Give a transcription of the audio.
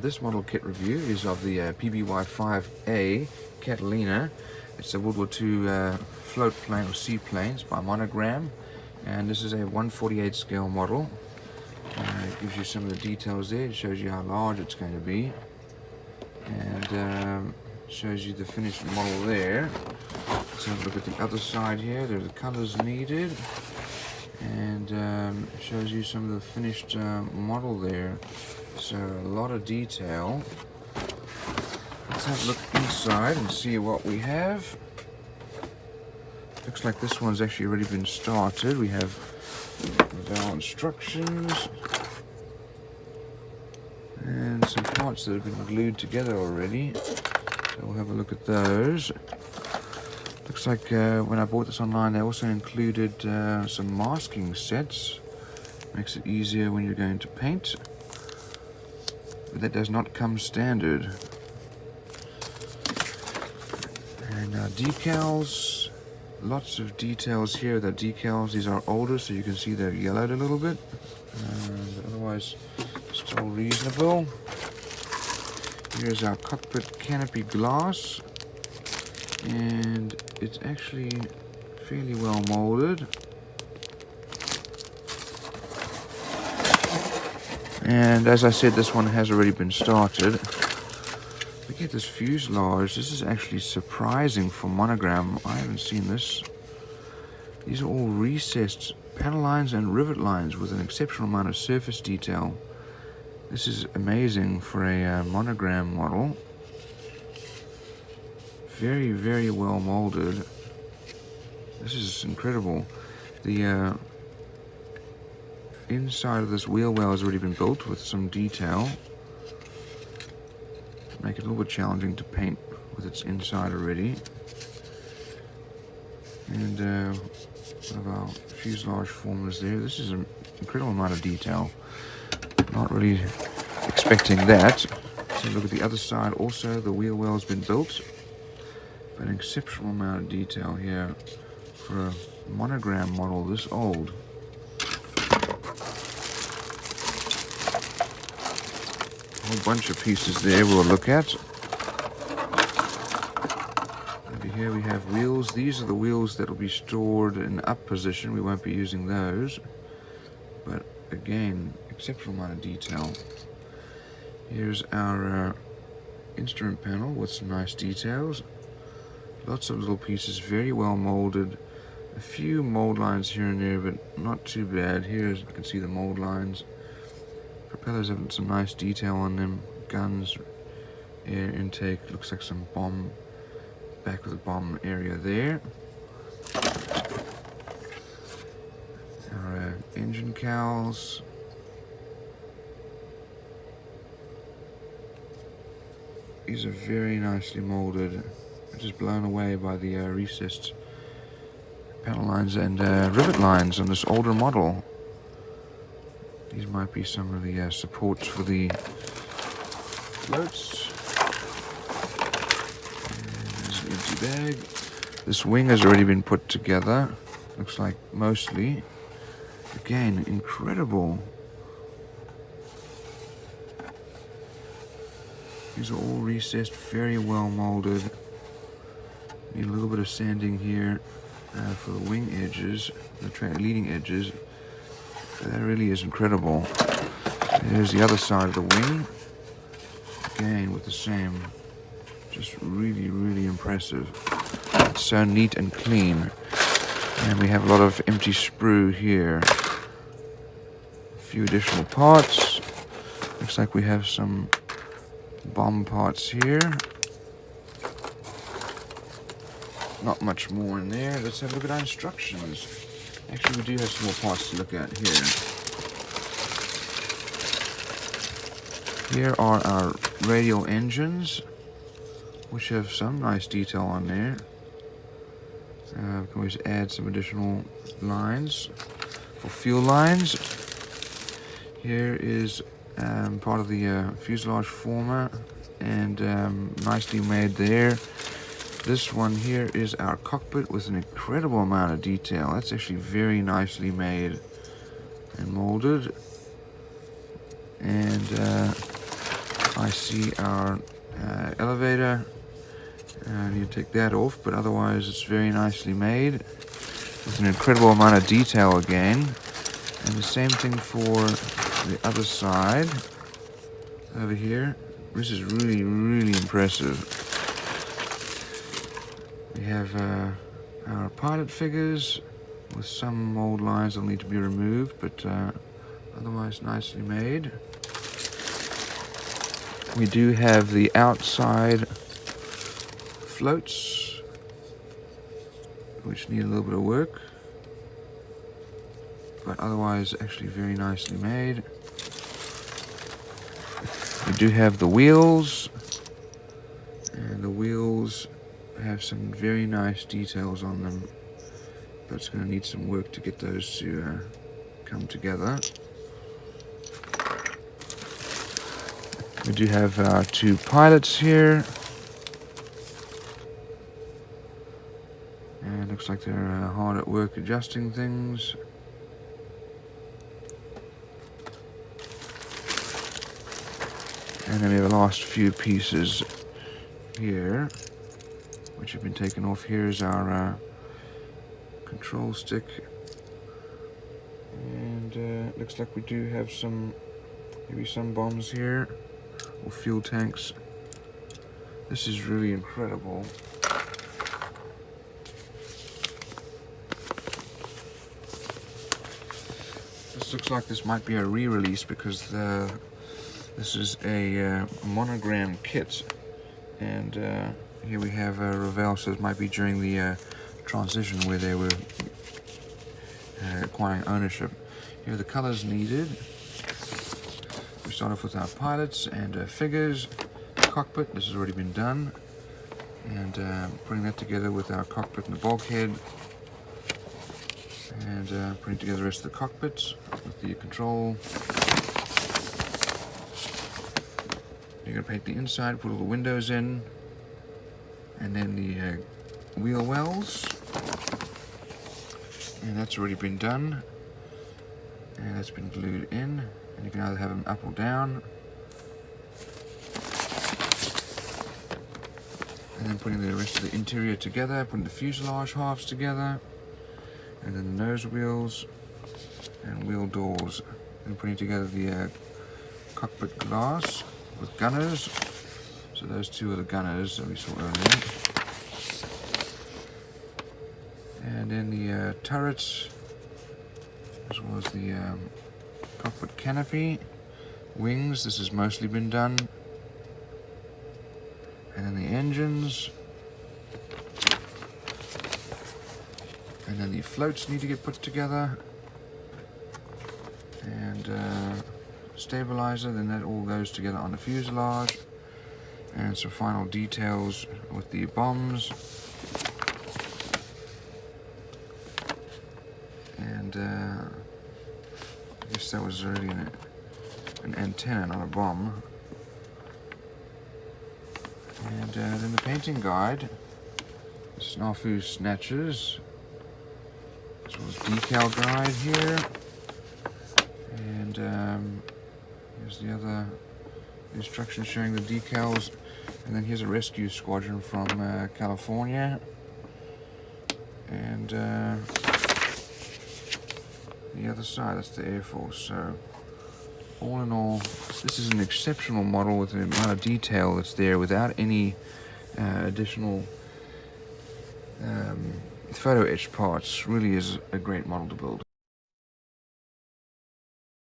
This model kit review is of the PBY-5A Catalina. It's a World War II float plane or seaplanes by Monogram, and this is a 1/48 scale model. It gives you some of the details there. It shows you how large it's going to be, and shows you the finished model there. Let's have a look at the other side here. There are the colors needed, and shows you some of the finished model there. So a lot of detail. Let's have a look inside and see what we have. Looks like this one's actually already been started. We have our instructions and some parts that have been glued together already. So we'll have a look at those. Looks like when I bought this online, they also included some masking sets. Makes it easier when you're going to paint. But that does not come standard. And decals, lots of details here. The decals, these are older, so you can see they're yellowed a little bit. But otherwise, still reasonable. Here's our cockpit canopy glass, and it's actually fairly well molded. And as I said, this one has already been started. Look at this fuselage. This is actually surprising for Monogram. I haven't seen this. These are all recessed panel lines and rivet lines with an exceptional amount of surface detail. This is amazing for a Monogram model. Very, very well molded. This is incredible. The inside of this wheel well has already been built with some detail. Make it a little bit challenging to paint with its inside already. And one of our fuselage formers there. This is an incredible amount of detail. Not really expecting that. So look at the other side also. The wheel well has been built. But an exceptional amount of detail here for a Monogram model this old. A whole bunch of pieces there we'll look at. Over here we have wheels. These are the wheels that will be stored in up position. We won't be using those. But again, exceptional amount of detail. Here's our instrument panel with some nice details. Lots of little pieces, very well molded. A few mold lines here and there, but not too bad. Here you can see the mold lines. Propellers have some nice detail on them. Guns, air intake, looks like some bomb, back of the bomb area there. Our engine cowls. These are very nicely molded. I'm just blown away by the recessed panel lines and rivet lines on this older model. These might be some of the supports for the floats. There's an empty bag. This wing has already been put together. Looks like mostly. Again, incredible. These are all recessed, very well molded. Need a little bit of sanding here for the wing edges, the leading edges. That really is incredible. There's the other side of the wing. Again, with the same. Just really, really impressive. It's so neat and clean. And we have a lot of empty sprue here. A few additional parts. Looks like we have some bomb parts here. Not much more in there. Let's have a look at our instructions. Actually, we do have some more parts to look at here. Here are our radial engines, which have some nice detail on there. We can always add some additional lines for fuel lines. Here is part of the fuselage former, and nicely made there. This one here is our cockpit with an incredible amount of detail. That's actually very nicely made and molded. And I see our elevator. I need to take that off, but otherwise it's very nicely made with an incredible amount of detail again. And the same thing for the other side over here. This is really, really impressive. We have our pilot figures with some mold lines that need to be removed, but otherwise nicely made. We do have the outside floats, which need a little bit of work, but otherwise actually very nicely made. We do have the wheels, and the wheels have some very nice details on them, but it's going to need some work to get those to come together. We do have our two pilots here, and it looks like they're hard at work adjusting things. And then we have the last few pieces here, which have been taken off. Here's our control stick, and it looks like we do have maybe some bombs here, or fuel tanks. This is really incredible. This looks like this might be a re-release because this is a Monogram kit, and here we have Revell, so it might be during the transition where they were acquiring ownership. Here are the colors needed. We start off with our pilots and figures. Cockpit, this has already been done, and putting that together with our cockpit and the bulkhead, and putting together the rest of the cockpit with the control. You're going to paint the inside, put all the windows in, and then the wheel wells, and that's already been done, and that's been glued in, and you can either have them up or down, and then putting the rest of the interior together, putting the fuselage halves together, and then the nose wheels and wheel doors, and putting together the cockpit glass with gunners. So those two are the gunners that we saw earlier. And then the turrets, as well as the cockpit canopy, wings, this has mostly been done. And then the engines. And then the floats need to get put together. And stabilizer, then that all goes together on the fuselage, and some final details with the bombs, and I guess that was already an antenna, not a bomb. And then the painting guide, snafu snatches, as well as decal guide here. And here's the other instructions showing the decals, and then here's a rescue squadron from California, and the other side, that's the Air Force. So all in all, this is an exceptional model with the amount of detail that's there without any additional photo etched parts. Really is a great model to build.